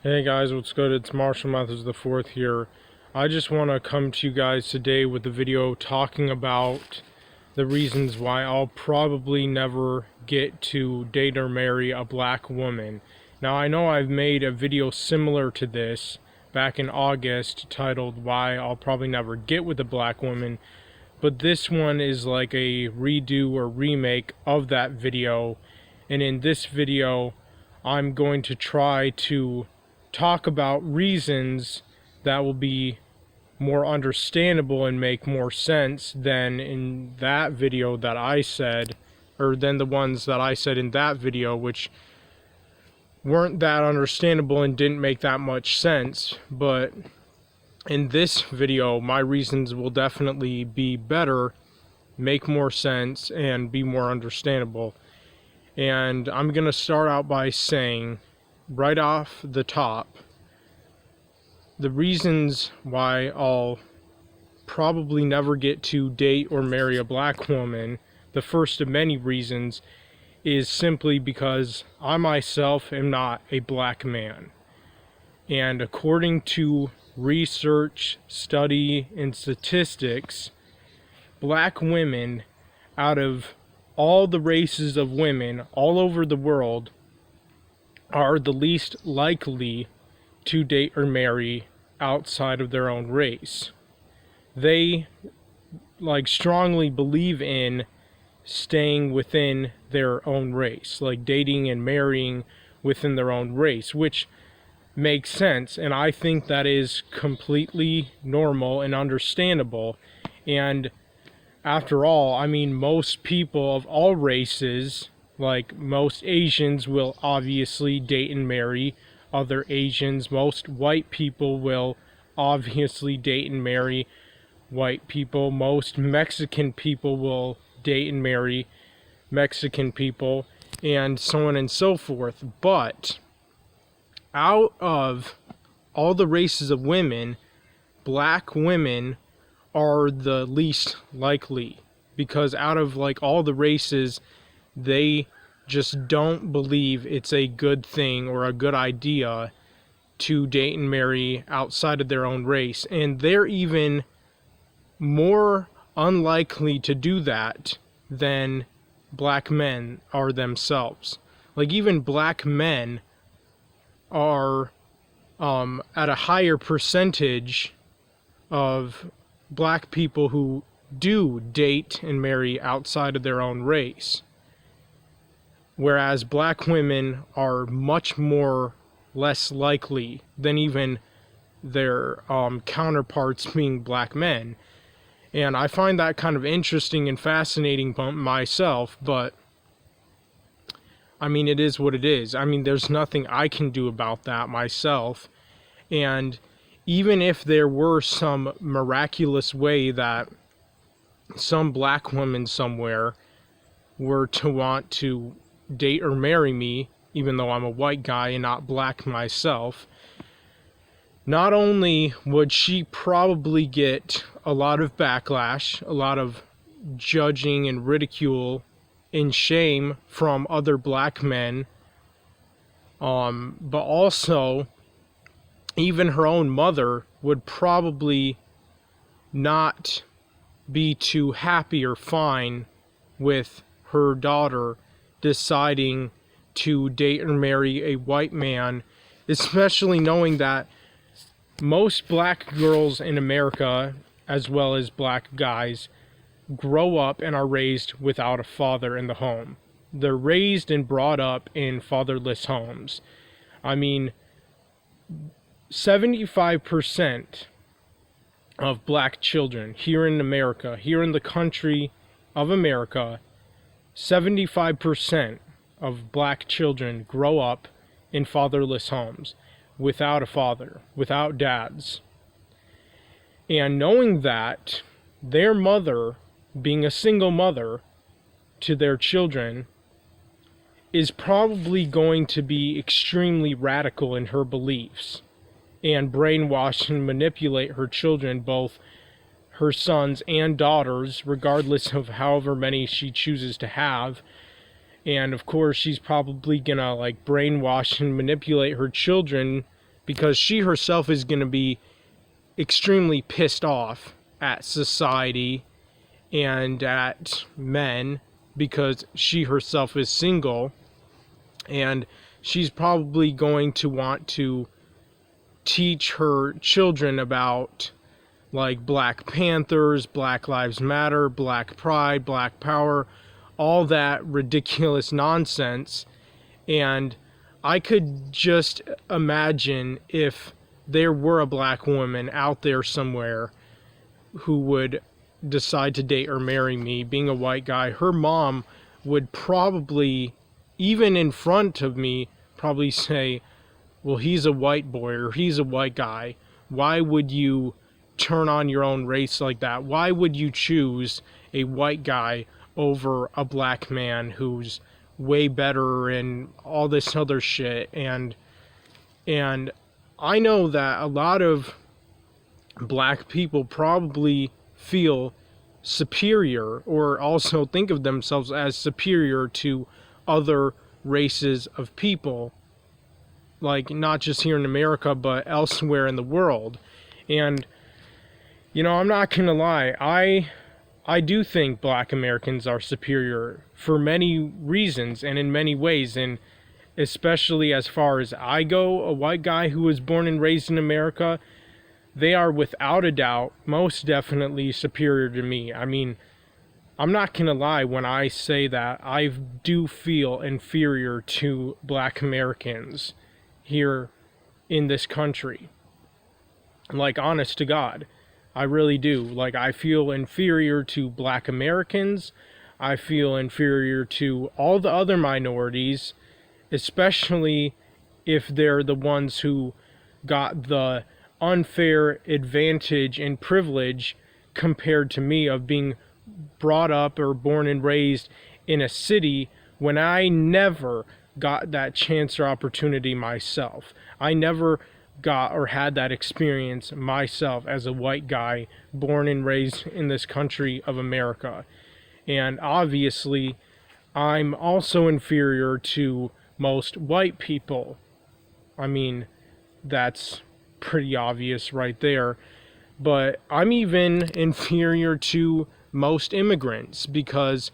Hey guys, what's good? It's Marshall Mathers the fourth here. I just want to come to you guys today with a video talking about the reasons why I'll probably never get to date or marry a black woman. Now I know I've made a video similar to this back in August titled Why I'll Probably Never Get with a Black Woman, but this one is like a redo or remake of that video, and in this video I'm going to try to talk about reasons that will be more understandable and make more sense than in that video that I said, or than the ones that I said in that video, which weren't that understandable and didn't make that much sense. But in this video, my reasons will definitely be better, make more sense, and be more understandable. And I'm gonna start out by saying, right off the top, the reasons why I'll probably never get to date or marry a black woman, the first of many reasons, is simply because I myself am not a black man. And according to research, study, and statistics, black women, out of all the races of women all over the world, are the least likely to date or marry outside of their own race. They strongly believe in staying within their own race, like dating and marrying within their own race, which makes sense, and I think that is completely normal and understandable. And after all, I mean, most people of all races, like most Asians, will obviously date and marry other Asians. Most white people will obviously date and marry white people. Most Mexican people will date and marry Mexican people, and so on and so forth. But out of all the races of women, black women are the least likely, because out of all the races, they just don't believe it's a good thing or a good idea to date and marry outside of their own race. And they're even more unlikely to do that than black men are themselves. Even black men are at a higher percentage of black people who do date and marry outside of their own race, whereas black women are much more less likely than even their counterparts being black men. And I find that kind of interesting and fascinating myself, but I mean, it is what it is. I mean, there's nothing I can do about that myself. And even if there were some miraculous way that some black woman somewhere were to want to date or marry me, even though I'm a white guy and not black myself, not only would she probably get a lot of backlash, a lot of judging and ridicule and shame from other black men, but also even her own mother would probably not be too happy or fine with her daughter deciding to date or marry a white man, especially knowing that most black girls in America, as well as black guys, grow up and are raised without a father in the home. They're raised and brought up in fatherless homes. I mean, 75% of black children here in America, here in the country of America, 75% of black children grow up in fatherless homes, without a father, without dads. And knowing that, their mother, being a single mother to their children, is probably going to be extremely radical in her beliefs and brainwash and manipulate her children, both her sons and daughters, regardless of however many she chooses to have. And of course, she's probably gonna brainwash and manipulate her children because she herself is going to be extremely pissed off at society and at men because she herself is single, and she's probably going to want to teach her children about like Black Panthers, Black Lives Matter, Black Pride, Black Power, all that ridiculous nonsense. And I could just imagine if there were a black woman out there somewhere who would decide to date or marry me, being a white guy, her mom would probably, even in front of me, probably say, well, he's a white boy or he's a white guy. Why would you turn on your own race like that? Why would you choose a white guy over a black man who's way better and all this other shit? And I know that a lot of black people probably feel superior, or also think of themselves as superior to other races of people, like not just here in America but elsewhere in the world. And you know, I'm not gonna lie, I do think black Americans are superior for many reasons and in many ways, and especially as far as I go, a white guy who was born and raised in America, they are without a doubt most definitely superior to me. I mean, I'm not gonna lie when I say that I do feel inferior to black Americans here in this country. Like, honest to God, I really do. Like, I feel inferior to black Americans. I feel inferior to all the other minorities, especially if they're the ones who got the unfair advantage and privilege compared to me of being brought up or born and raised in a city when I never got that chance or opportunity myself. I never got or had that experience myself as a white guy born and raised in this country of America. And obviously, I'm also inferior to most white people. I mean, that's pretty obvious right there. But I'm even inferior to most immigrants, because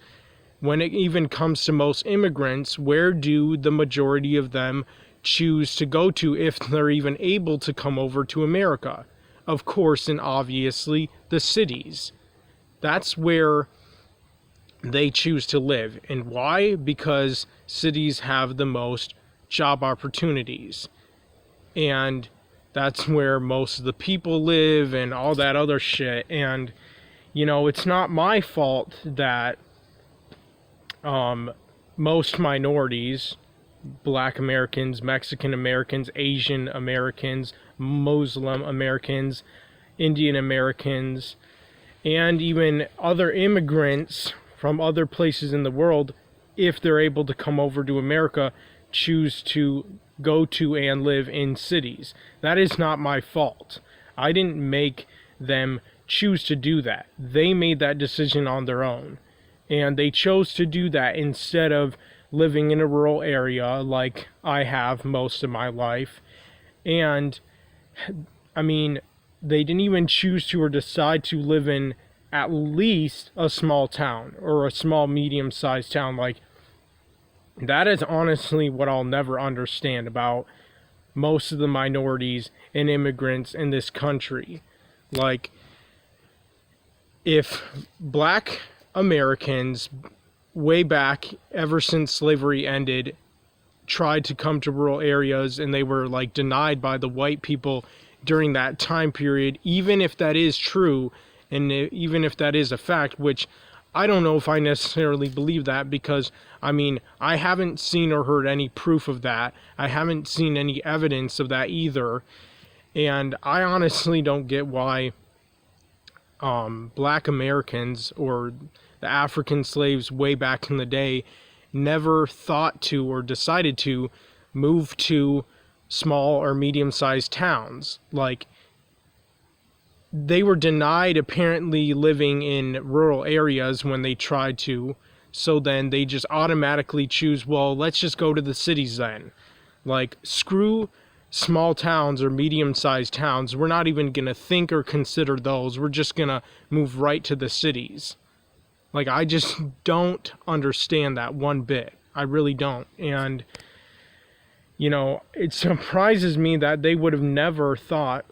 when it even comes to most immigrants, where do the majority of them choose to go to if they're even able to come over to America? Of course, and obviously, the cities. That's where they choose to live. And why? Because cities have the most job opportunities. And that's where most of the people live and all that other shit. And, you know, it's not my fault that most minorities, Black Americans, Mexican Americans, Asian Americans, Muslim Americans, Indian Americans, and even other immigrants from other places in the world, if they're able to come over to America, choose to go to and live in cities. That is not my fault. I didn't make them choose to do that. They made that decision on their own. And they chose to do that instead of living in a rural area like I have most of my life. And, I mean, they didn't even choose to or decide to live in at least a small town or a small medium-sized town. Like, that is honestly what I'll never understand about most of the minorities and immigrants in this country. Like, if black Americans, way back, ever since slavery ended, tried to come to rural areas and they were like denied by the white people during that time period, even if that is true, and even if that is a fact, which I don't know if I necessarily believe that, because, I mean, I haven't seen or heard any proof of that. I haven't seen any evidence of that either. And I honestly don't get why black Americans or the African slaves way back in the day never thought to or decided to move to small or medium-sized towns. Like, they were denied apparently living in rural areas when they tried to, so then they just automatically choose, well, let's just go to the cities then. Like, screw small towns or medium-sized towns. We're not even going to think or consider those. We're just going to move right to the cities. Like, I just don't understand that one bit. I really don't. And, you know, it surprises me that they would have never thought,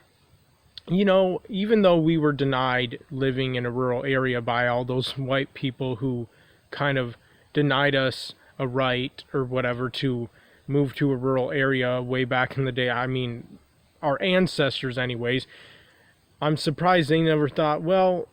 you know, even though we were denied living in a rural area by all those white people who kind of denied us a right or whatever to move to a rural area way back in the day. I mean, our ancestors anyways. I'm surprised they never thought, well,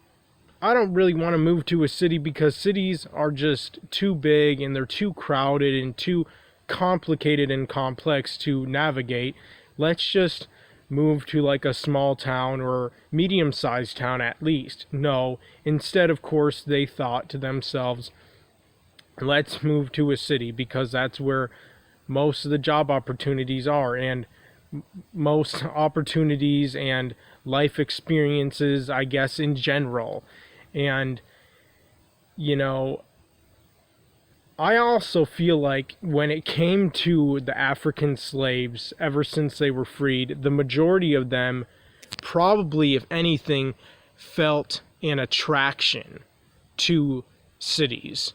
I don't really want to move to a city because cities are just too big and they're too crowded and too complicated and complex to navigate. Let's just move to like a small town or medium-sized town at least. No, instead, of course, they thought to themselves, let's move to a city because that's where most of the job opportunities are, and most opportunities and life experiences, I guess, in general. And, you know, I also feel like when it came to the African slaves, ever since they were freed, the majority of them probably, if anything, felt an attraction to cities.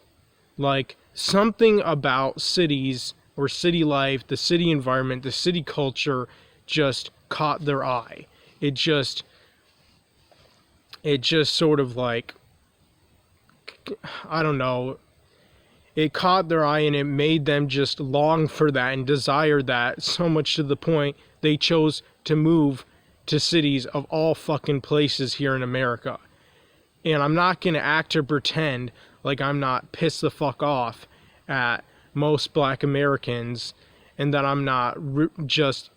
Like, something about cities or city life, the city environment, the city culture just caught their eye. It just sort of like, I don't know, it caught their eye and it made them just long for that and desire that so much to the point they chose to move to cities of all fucking places here in America. And I'm not going to act or pretend like I'm not pissed the fuck off at most black Americans and that I'm not just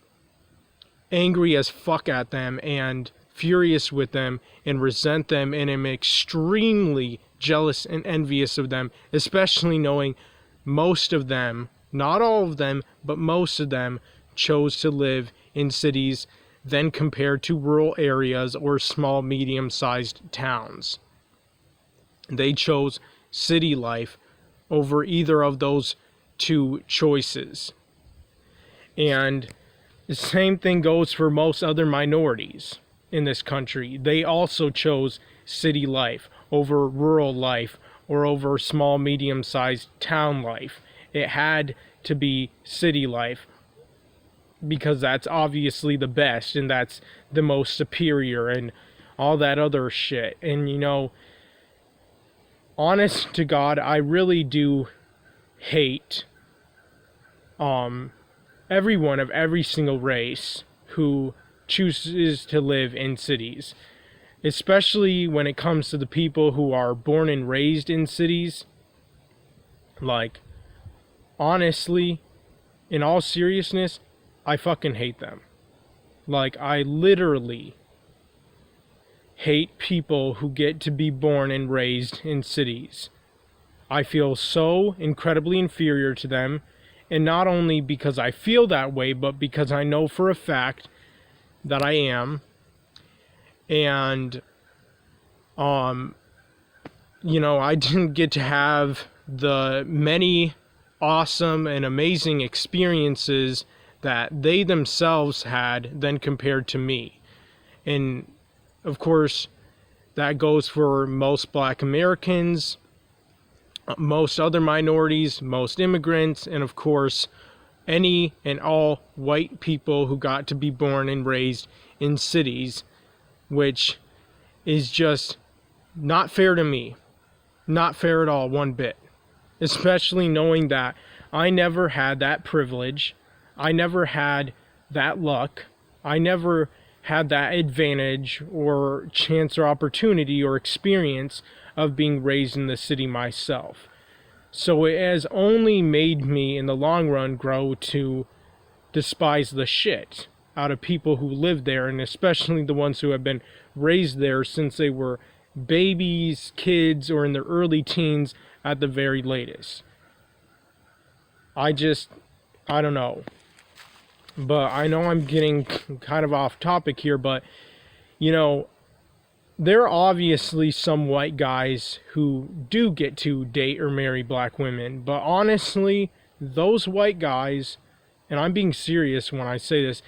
angry as fuck at them and furious with them and resent them and am extremely jealous and envious of them, especially knowing most of them, not all of them, but most of them chose to live in cities than compared to rural areas or small, medium-sized towns. They chose city life over either of those two choices. And the same thing goes for most other minorities in this country. They also chose city life over rural life or over small, medium-sized town life. It had to be city life because that's obviously the best and that's the most superior and all that other shit. And, you know, honest to God, I really do hate everyone of every single race who chooses to live in cities, especially when it comes to the people who are born and raised in cities. Like, honestly, in all seriousness, I fucking hate them. Like, I literally hate people who get to be born and raised in cities. I feel so incredibly inferior to them, and not only because I feel that way, but because I know for a fact that I am. And, you know, I didn't get to have the many awesome and amazing experiences that they themselves had than compared to me. And, of course, that goes for most black Americans, most other minorities, most immigrants, and of course, any and all white people who got to be born and raised in cities, which is just not fair to me. Not fair at all, one bit. Especially knowing that I never had that privilege. I never had that luck. I never had that advantage or chance or opportunity or experience of being raised in the city myself. So it has only made me in the long run grow to despise the shit out of people who live there, and especially the ones who have been raised there since they were babies, kids, or in their early teens at the very latest. I don't know. But I know I'm getting kind of off topic here, but, you know, there are obviously some white guys who do get to date or marry black women, but honestly, those white guys, and I'm being serious when I say this,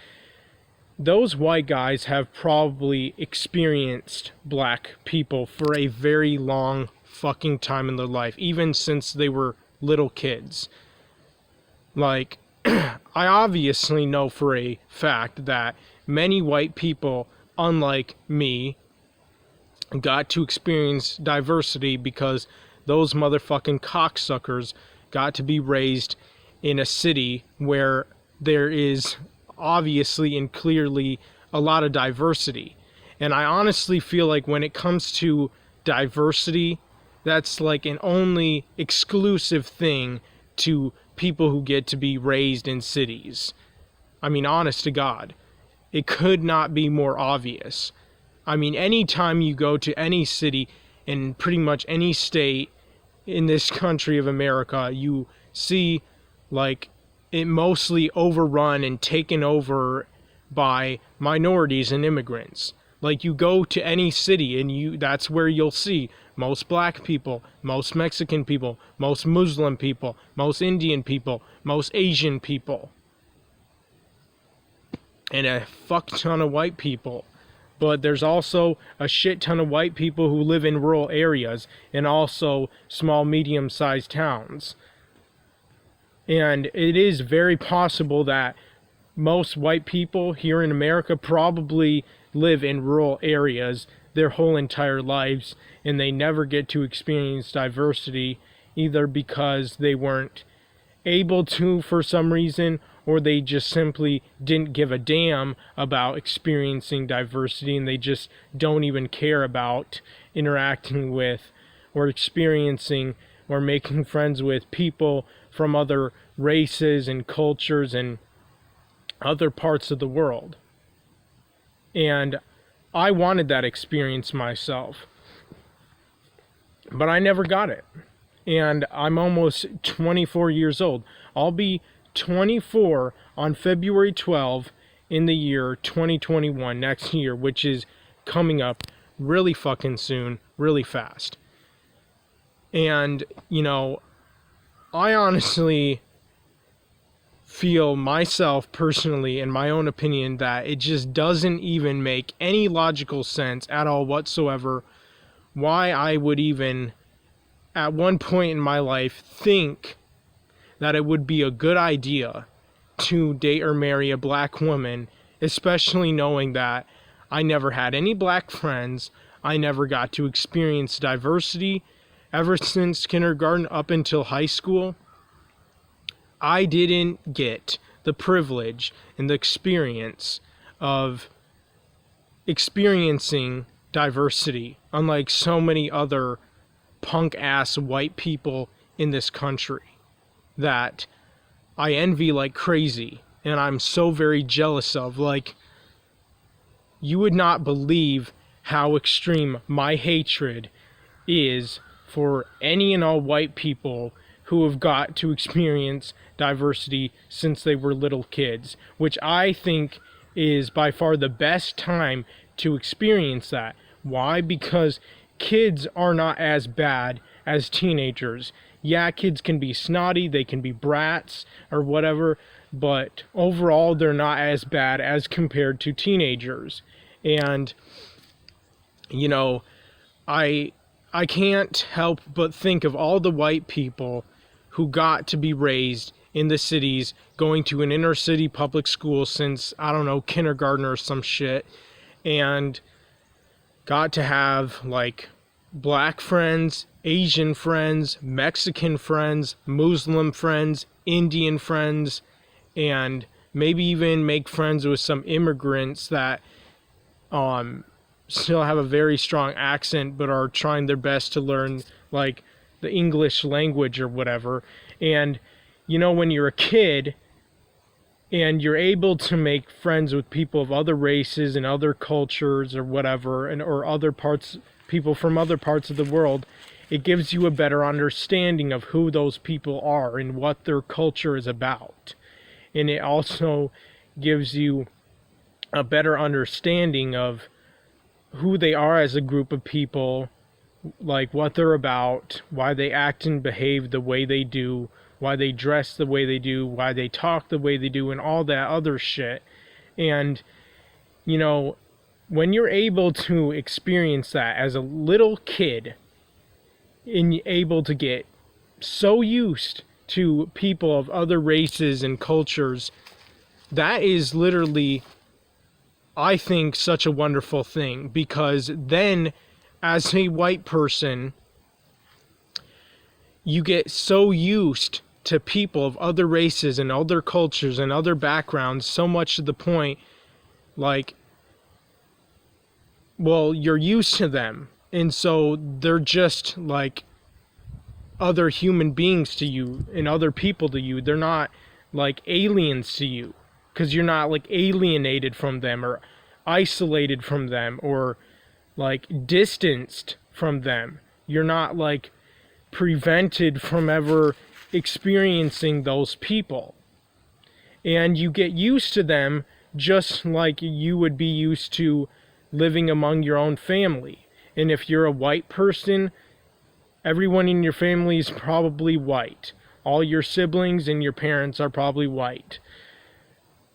those white guys have probably experienced black people for a very long fucking time in their life, even since they were little kids. Like, I obviously know for a fact that many white people, unlike me, got to experience diversity because those motherfucking cocksuckers got to be raised in a city where there is obviously and clearly a lot of diversity. And I honestly feel like when it comes to diversity, that's like an only exclusive thing to people who get to be raised in cities. I mean, honest to God, it could not be more obvious. I mean, anytime you go to any city in pretty much any state in this country of America, you see like it mostly overrun and taken over by minorities and immigrants. Like, you go to any city and that's where you'll see most black people, most Mexican people, most Muslim people, most Indian people, most Asian people, and a fuck ton of white people. But there's also a shit ton of white people who live in rural areas and also small, medium-sized towns. And it is very possible that most white people here in America probably live in rural areas their whole entire lives, and they never get to experience diversity, either because they weren't able to for some reason, or they just simply didn't give a damn about experiencing diversity, and they just don't even care about interacting with or experiencing or making friends with people from other races and cultures and other parts of the world. And I wanted that experience myself, but I never got it. And I'm almost 24 years old. I'll be 24 on February 12 in the year 2021, next year, which is coming up really fucking soon, really fast. And, you know, I honestly feel myself personally, in my own opinion, that it just doesn't even make any logical sense at all whatsoever why I would even at one point in my life think that it would be a good idea to date or marry a black woman, especially knowing that I never had any black friends, I never got to experience diversity ever since kindergarten up until high school. I didn't get the privilege and the experience of experiencing diversity, unlike so many other punk-ass white people in this country that I envy like crazy, and I'm so very jealous of. Like, you would not believe how extreme my hatred is for any and all white people who have got to experience diversity since they were little kids, which I think is by far the best time to experience that. Why? Because kids are not as bad as teenagers. Yeah, kids can be snotty, they can be brats or whatever, but overall they're not as bad as compared to teenagers. And, you know, I can't help but think of all the white people who got to be raised in the cities, going to an inner city public school since, I don't know, kindergarten or some shit, and got to have like black friends, Asian friends, Mexican friends, Muslim friends, Indian friends, and maybe even make friends with some immigrants that still have a very strong accent but are trying their best to learn like the English language or whatever. And you know, when you're a kid and you're able to make friends with people of other races and other cultures or whatever, and or other parts, people from other parts of the world, it gives you a better understanding of who those people are and what their culture is about. And it also gives you a better understanding of who they are as a group of people, like what they're about, why they act and behave the way they do, why they dress the way they do, why they talk the way they do, and all that other shit. And you know, when you're able to experience that as a little kid and able to get so used to people of other races and cultures, that is literally, I think, such a wonderful thing, because then as a white person, you get so used to people of other races and other cultures and other backgrounds, so much to the point, like, well, you're used to them, and so they're just like other human beings to you and other people to you. They're not like aliens to you, because you're not like alienated from them or isolated from them or like distanced from them. You're not like prevented from ever experiencing those people, and you get used to them just like you would be used to living among your own family. And if you're a white person, everyone in your family is probably white. All your siblings and your parents are probably white,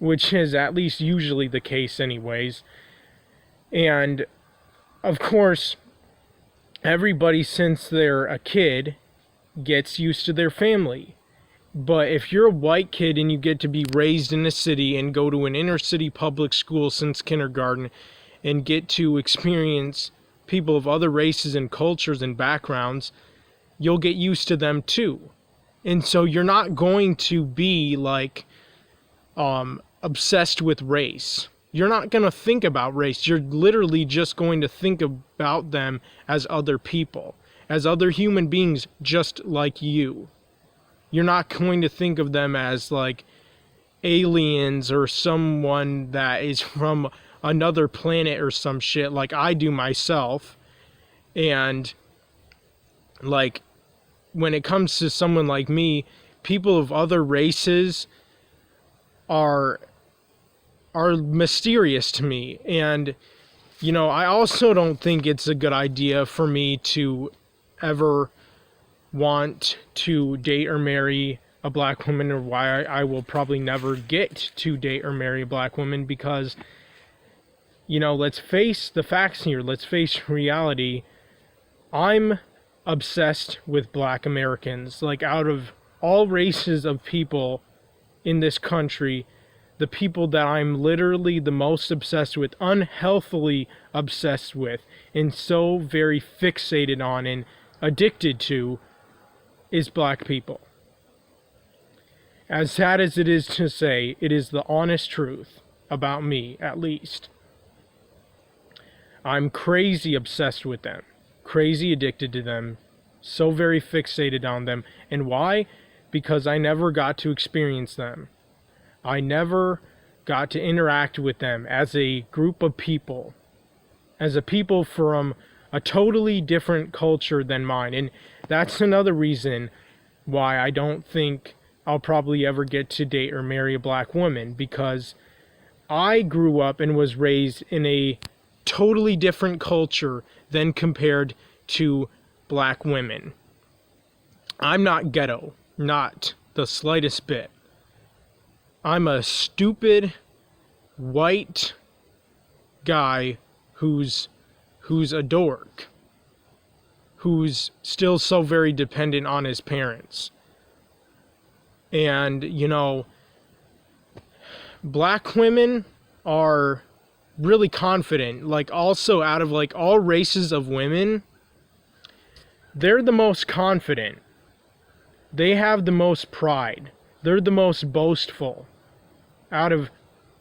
which is at least usually the case anyways. And of course, everybody, since they're a kid, gets used to their family. But if you're a white kid and you get to be raised in a city and go to an inner city public school since kindergarten and get to experience people of other races and cultures and backgrounds, you'll get used to them too. And so you're not going to be like obsessed with race. You're not going to think about race. You're literally just going to think about them as other people, as other human beings just like you. You're not going to think of them as like aliens or someone that is from another planet or some shit like I do myself. And like when it comes to someone like me, people of other races are mysterious to me. And you know, I also don't think it's a good idea for me to ever want to date or marry a black woman, or why I will probably never get to date or marry a black woman, because, you know, let's face the facts here. Let's face reality. I'm obsessed with black Americans. Like, out of all races of people in this country, the people that I'm literally the most obsessed with, unhealthily obsessed with, and so very fixated on and addicted to, is black people. As sad as it is to say, it is the honest truth about me, at least. I'm crazy obsessed with them, crazy addicted to them, so very fixated on them. And why? Because I never got to experience them. I never got to interact with them as a group of people, as a people from a totally different culture than mine. And that's another reason why I don't think I'll probably ever get to date or marry a black woman, because I grew up and was raised in a totally different culture than compared to black women. I'm not ghetto, not the slightest bit. I'm a stupid white guy who's a dork, who's still so very dependent on his parents. And, you know, black women are really confident. Like, also, out of like all races of women, they're the most confident. They have the most pride. They're the most boastful out of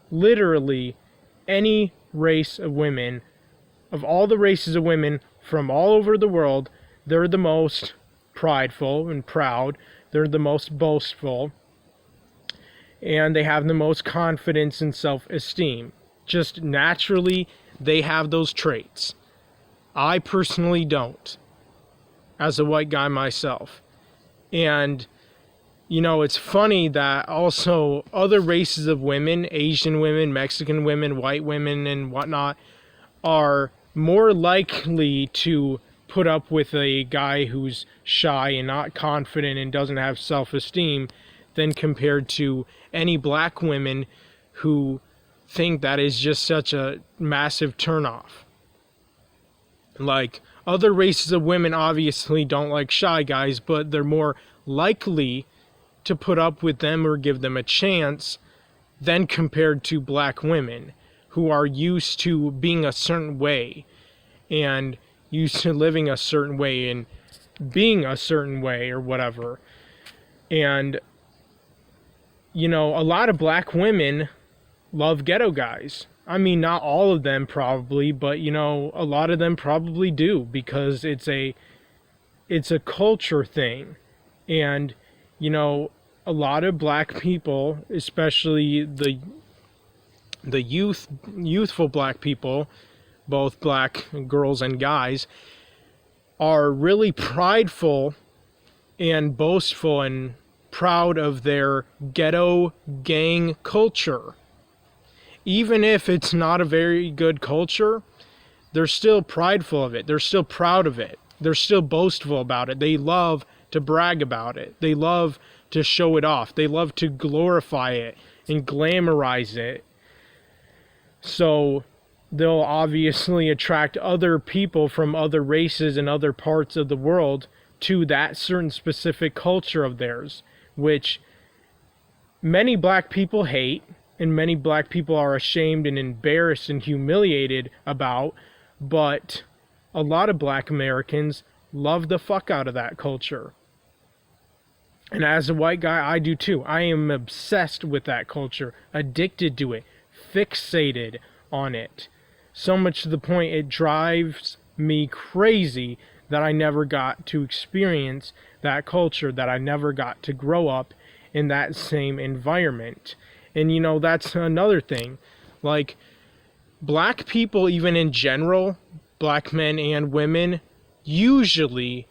literally any race of women. Of all the races of women from all over the world, they're the most prideful and proud. They're the most boastful. And they have the most confidence and self-esteem. Just naturally, they have those traits. I personally don't, as a white guy myself. And, you know, it's funny that also other races of women, Asian women, Mexican women, white women, and whatnot, are more likely to put up with a guy who's shy and not confident and doesn't have self-esteem than compared to any black women who think that is just such a massive turnoff. Like, other races of women obviously don't like shy guys, but they're more likely to put up with them or give them a chance than compared to black women who are used to being a certain way and used to living a certain way and being a certain way or whatever. And, you know, a lot of black women love ghetto guys. I mean, not all of them probably, but, you know, a lot of them probably do, because it's a culture thing. And, you know, a lot of black people, especially the youthful black people, both black girls and guys, are really prideful and boastful and proud of their ghetto gang culture. Even if it's not a very good culture, they're still prideful of it. They're still proud of it. They're still boastful about it. They love to brag about it. They love to show it off. They love to glorify it and glamorize it. So they'll obviously attract other people from other races and other parts of the world to that certain specific culture of theirs, which many black people hate, and many black people are ashamed and embarrassed and humiliated about, but a lot of black Americans love the fuck out of that culture. And as a white guy, I do too. I am obsessed with that culture, addicted to it, fixated on it. So much to the point it drives me crazy that I never got to experience that culture, that I never got to grow up in that same environment. And, you know, that's another thing. Like, black people, even in general, black men and women, usually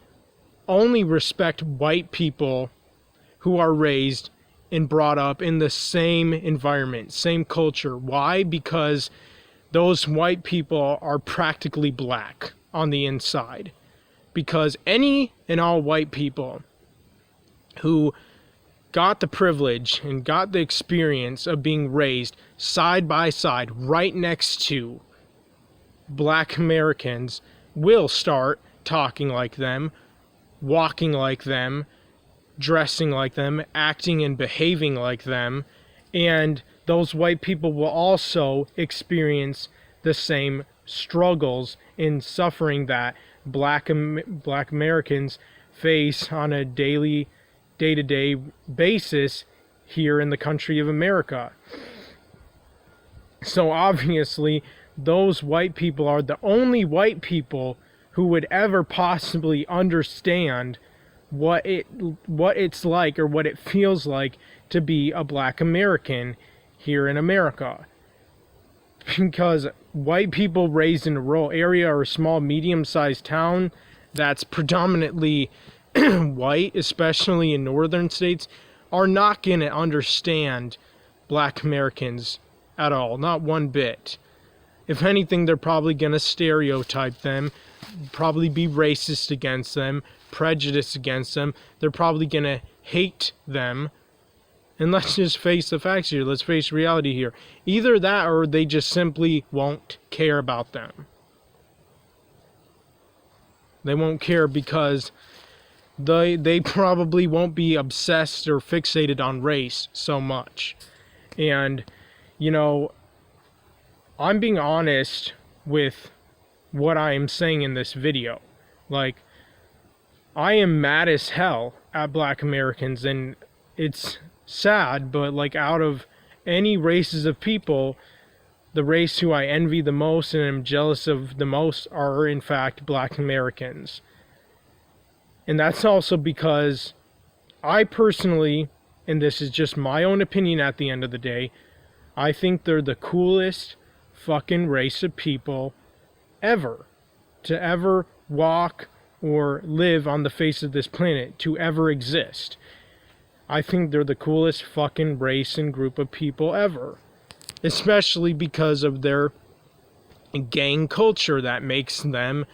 only respect white people who are raised and brought up in the same environment, same culture. Why? Because those white people are practically black on the inside. Because any and all white people who got the privilege and got the experience of being raised side by side right next to black Americans will start talking like them, walking like them, dressing like them, acting and behaving like them, and those white people will also experience the same struggles and suffering that black Americans face on a day-to-day basis here in the country of America. So obviously, those white people are the only white people who would ever possibly understand what it's like or what it feels like to be a black American here in America. Because white people raised in a rural area or a small medium-sized town that's predominantly white, especially in northern states, are not going to understand black Americans at all, not one bit. If anything, they're probably going to stereotype them, probably be racist against them, prejudiced against them. They're probably going to hate them. And let's just face the facts here. Let's face reality here. Either that or they just simply won't care about them. They won't care because they probably won't be obsessed or fixated on race so much. And, you know, I'm being honest with what I am saying in this video. Like, I am mad as hell at black Americans, and it's sad, but like, out of any races of people, the race who I envy the most and am jealous of the most are in fact black Americans. And that's also because I personally, and this is just my own opinion at the end of the day, I think they're the coolest fucking race of people ever to ever walk or live on the face of this planet, to ever exist. I think they're the coolest fucking race and group of people ever. Especially because of their gang culture that makes them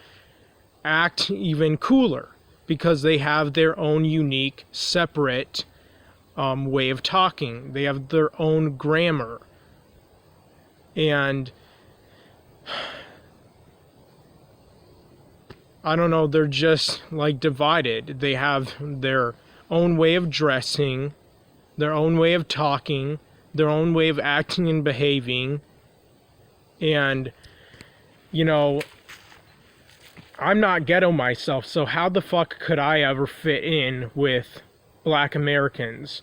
act even cooler. Because they have their own unique, separate way of talking. They have their own grammar. And I don't know, they're just like divided. They have their own way of dressing, their own way of talking, their own way of acting and behaving. And, you know, I'm not ghetto myself, so how the fuck could I ever fit in with black Americans?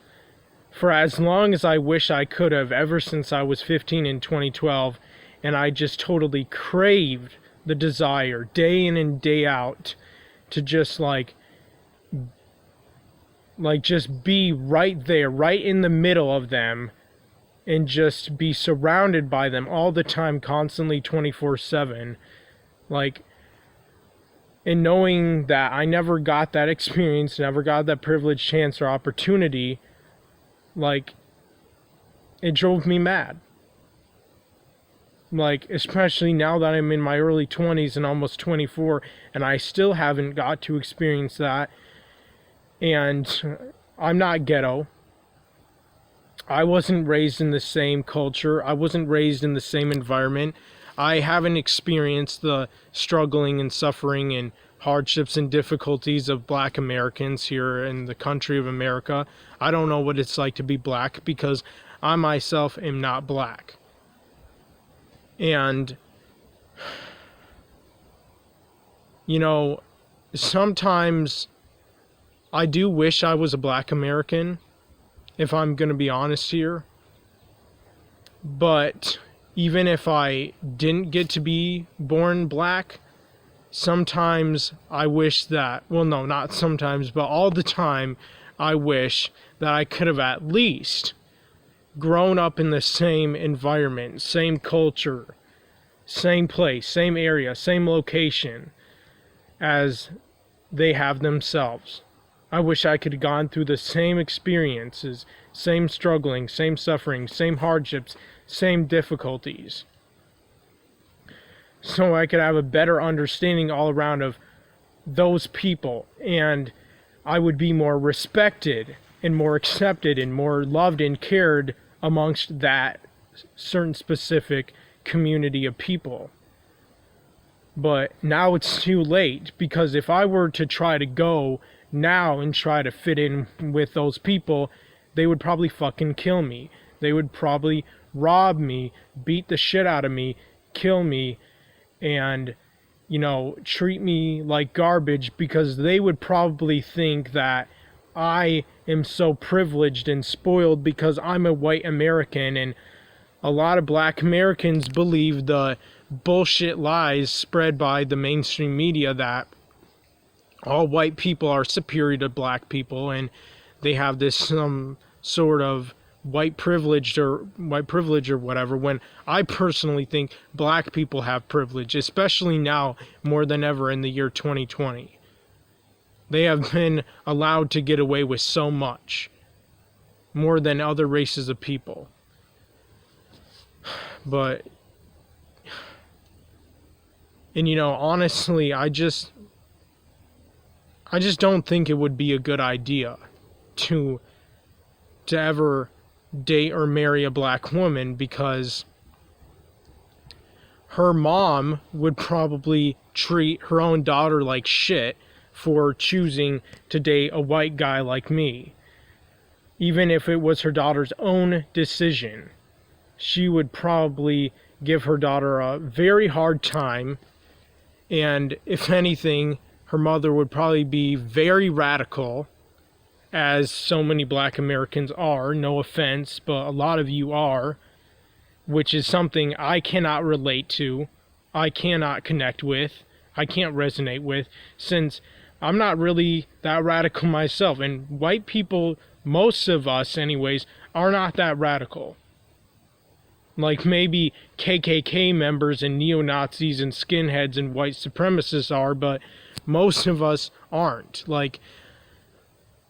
For as long as I wish I could have, ever since I was 15 in 2012, and I just totally craved the desire, day in and day out, to just just be right there, right in the middle of them, and just be surrounded by them all the time, constantly, 24/7. And knowing that I never got that experience, never got that privileged chance or opportunity, it drove me mad. Especially now that I'm in my early 20s and almost 24, and I still haven't got to experience that. And I'm not ghetto. I wasn't raised in the same culture. I wasn't raised in the same environment. I haven't experienced the struggling and suffering and hardships and difficulties of black Americans here in the country of America. I don't know what it's like to be black because I myself am not black. And, you know, sometimes I do wish I was a black American, if I'm going to be honest here. But even if I didn't get to be born black, sometimes I wish that, well, no, not sometimes, but all the time, I wish that I could have at least grown up in the same environment, same culture, same place, same area, same location as they have themselves. I wish I could have gone through the same experiences, same struggling, same suffering, same hardships, same difficulties, so I could have a better understanding all around of those people, and I would be more respected and more accepted and more loved and cared amongst that certain specific community of people. But now it's too late, because if I were to try to go now and try to fit in with those people, they would probably fucking kill me. They would probably rob me, beat the shit out of me, kill me, and, you know, treat me like garbage, because they would probably think that I am so privileged and spoiled because I'm a white American. And a lot of black Americans believe the bullshit lies spread by the mainstream media that all white people are superior to black people, and they have this some sort of white privilege or whatever, when I personally think black people have privilege, especially now more than ever in the year 2020. They have been allowed to get away with so much more than other races of people. But, and you know, honestly, I just don't think it would be a good idea to ever date or marry a black woman, because her mom would probably treat her own daughter like shit for choosing to date a white guy like me. Even if it was her daughter's own decision, she would probably give her daughter a very hard time. And if anything, her mother would probably be very radical, as so many black Americans are, no offense, but a lot of you are, which is something I cannot relate to, I cannot connect with, I can't resonate with, since I'm not really that radical myself. And white people, most of us anyways, are not that radical. Like maybe KKK members and neo-Nazis and skinheads and white supremacists are, but most of us aren't. Like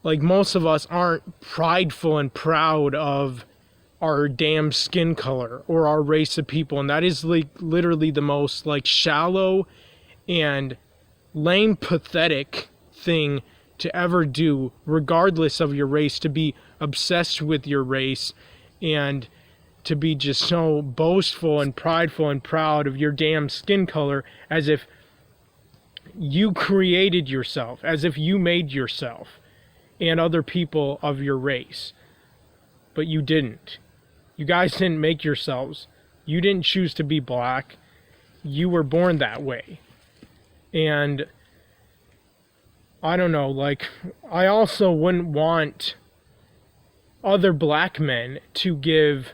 most of us aren't prideful and proud of our damn skin color or our race of people. And that is like literally the most like shallow and lame, pathetic thing to ever do, regardless of your race, to be obsessed with your race and to be just so boastful and prideful and proud of your damn skin color, as if you created yourself, as if you made yourself and other people of your race. But you didn't. You guys didn't make yourselves. You didn't choose to be black. You were born that way. And I don't know, like, I also wouldn't want other black men to give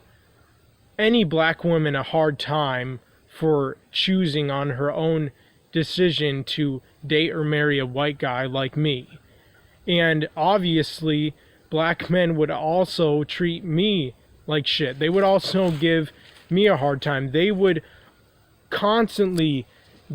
any black woman a hard time for choosing on her own decision to date or marry a white guy like me. And obviously, black men would also treat me like shit. They would also give me a hard time. They would constantly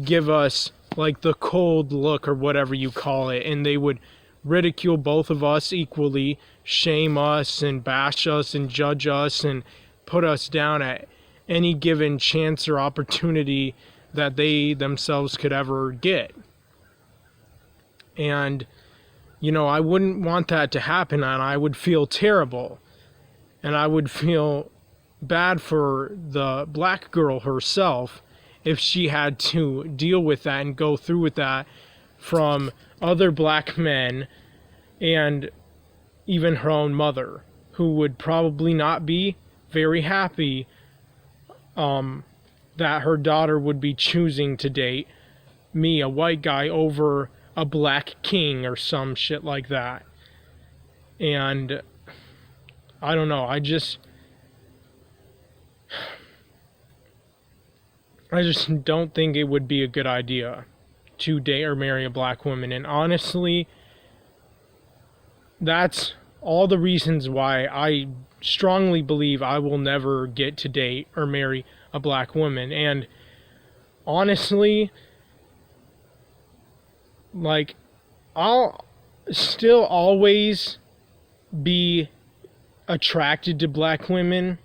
give us like the cold look or whatever you call it, and they would ridicule both of us equally, shame us and bash us and judge us and put us down at any given chance or opportunity that they themselves could ever get. And you know, I wouldn't want that to happen, and I would feel terrible, and I would feel bad for the black girl herself if she had to deal with that and go through with that from other black men and even her own mother, who would probably not be very happy that her daughter would be choosing to date me, a white guy, over a black king or some shit like that. And I don't know, I just don't think it would be a good idea to date or marry a black woman. And honestly, that's all the reasons why I strongly believe I will never get to date or marry a black woman. And honestly, like, I'll still always be attracted to black women.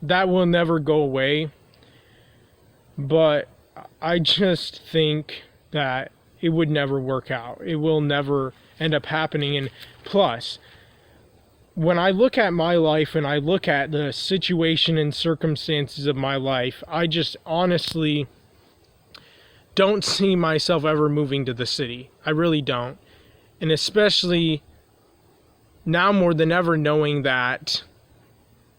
That will never go away. But I just think that it would never work out. It will never end up happening. And plus, when I look at my life and I look at the situation and circumstances of my life, I just honestly don't see myself ever moving to the city. I really don't. And especially now more than ever, knowing that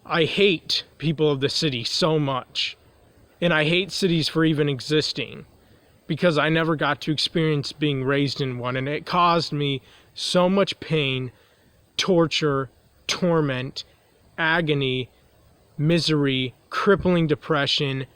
I hate people of the city so much. And I hate cities for even existing, because I never got to experience being raised in one, and it caused me so much pain, torture, torment, agony, misery, crippling depression,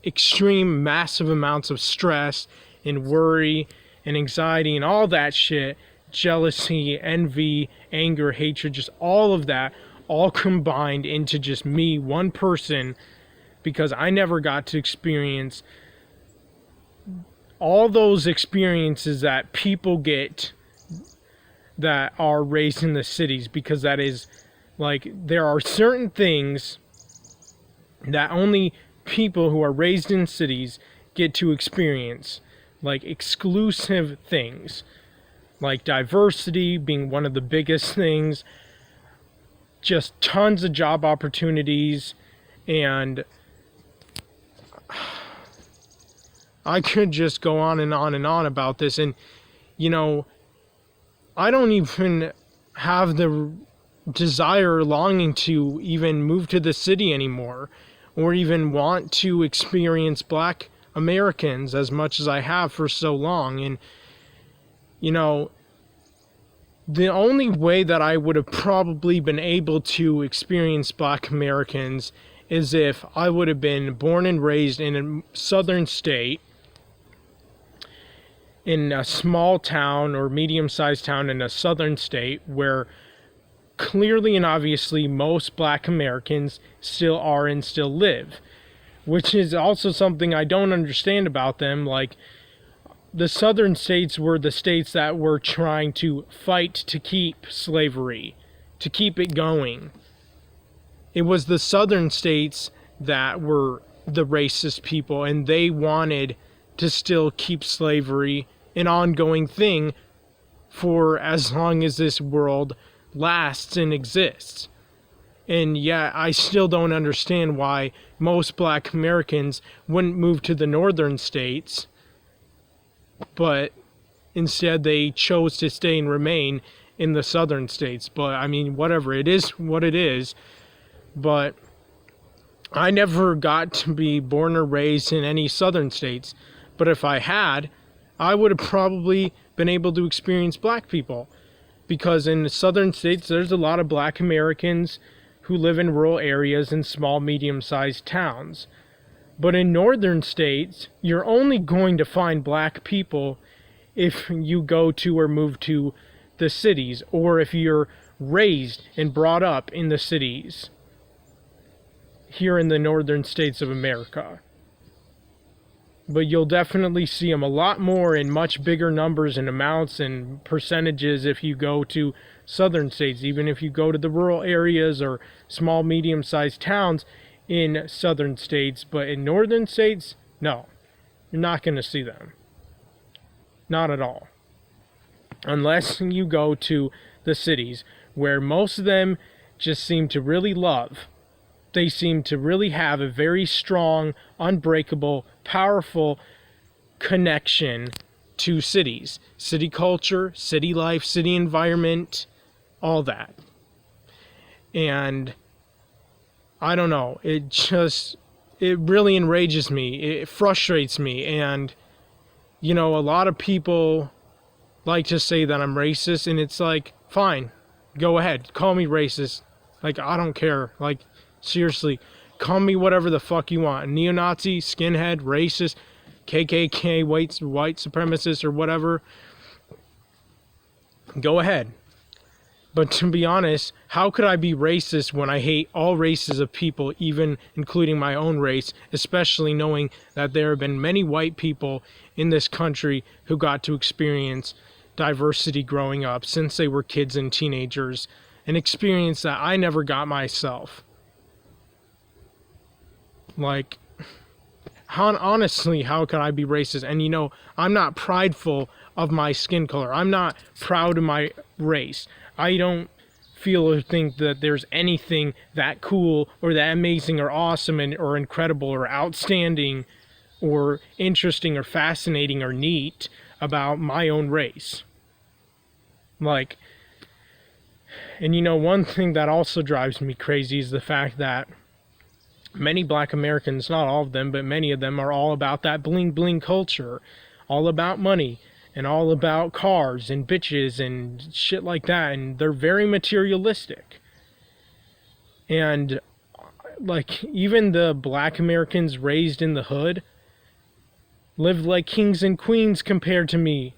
extreme massive amounts of stress and worry and anxiety and all that shit, jealousy, envy, anger, hatred, just all of that, all combined into just me, one person, because I never got to experience all those experiences that people get that are raised in the cities. Because that is, like, there are certain things that only people who are raised in cities get to experience, like exclusive things, like diversity being one of the biggest things, just tons of job opportunities, and I could just go on and on and on about this. And, you know, I don't even have the desire or longing to even move to the city anymore, or even want to experience black Americans as much as I have for so long. And, you know, the only way that I would have probably been able to experience black Americans is if I would have been born and raised in a southern state, in a small town or medium-sized town in a southern state, where clearly and obviously most black Americans still are and still live, which is also something I don't understand about them. Like, the southern states were the states that were trying to fight to keep slavery, to keep it going. It was the southern states that were the racist people, and they wanted to still keep slavery an ongoing thing for as long as this world lasts and exists. And yeah, I still don't understand why most black Americans wouldn't move to the northern states, but instead they chose to stay and remain in the southern states. But I mean, whatever, it is what it is. But I never got to be born or raised in any southern states. But if I had, I would have probably been able to experience black people. Because in the southern states, there's a lot of black Americans who live in rural areas and small, medium-sized towns. But in northern states, you're only going to find black people if you go to or move to the cities, or if you're raised and brought up in the cities here in the northern states of America. But you'll definitely see them a lot more in much bigger numbers and amounts and percentages if you go to southern states, even if you go to the rural areas or small, medium-sized towns in southern states. But in northern states, no, you're not going to see them. Not at all. Unless you go to the cities, where most of them just seem to really love. They seem to really have a very strong, unbreakable, powerful connection to cities. City culture, city life, city environment, all that. And I don't know, it really enrages me. It frustrates me. And, you know, a lot of people like to say that I'm racist, and it's like, fine, go ahead, call me racist. Like, I don't care. Like, seriously, call me whatever the fuck you want. Neo-Nazi, skinhead, racist, KKK, white supremacist, or whatever. Go ahead. But to be honest, how could I be racist when I hate all races of people, even including my own race, especially knowing that there have been many white people in this country who got to experience diversity growing up since they were kids and teenagers, an experience that I never got myself. Like, honestly, how could I be racist? And you know, I'm not prideful of my skin color. I'm not proud of my race. I don't feel or think that there's anything that cool or that amazing or awesome or incredible or outstanding or interesting or fascinating or neat about my own race. Like, and you know, one thing that also drives me crazy is the fact that many black Americans, not all of them, but many of them are all about that bling bling culture, all about money and all about cars and bitches and shit like that. And they're very materialistic. And like, even the black Americans raised in the hood lived like kings and queens compared to me.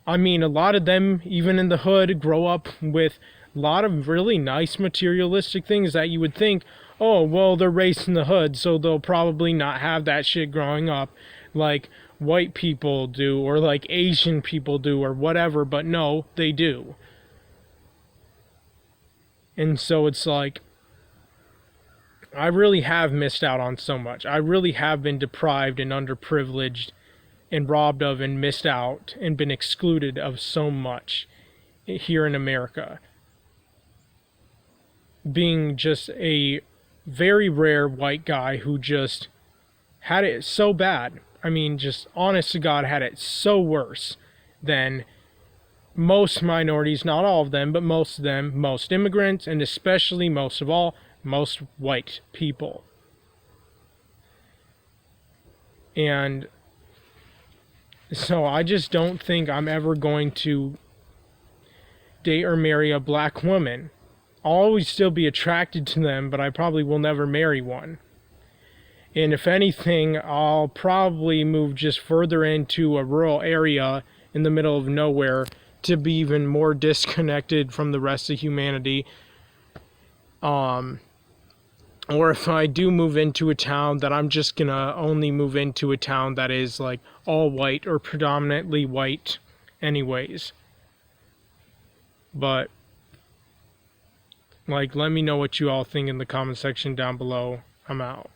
I mean, a lot of them, even in the hood, grow up with a lot of really nice materialistic things that you would think, oh, well, they're raised in the hood, so they'll probably not have that shit growing up like white people do or like Asian people do or whatever. But no, they do. And so it's like, I really have missed out on so much. I really have been deprived and underprivileged and robbed of and missed out and been excluded of so much here in America. Being just a very rare white guy who just had it so bad. I mean, just honest to God, had it so worse than most minorities, not all of them, but most of them, most immigrants, and especially most of all, most white people. And so I just don't think I'm ever going to date or marry a black woman. I'll always still be attracted to them, but I probably will never marry one. And if anything, I'll probably move just further into a rural area in the middle of nowhere to be even more disconnected from the rest of humanity. Or if I do move into a town, that I'm just gonna only move into a town that is like all white or predominantly white anyways. But like, let me know what you all think in the comment section down below. I'm out.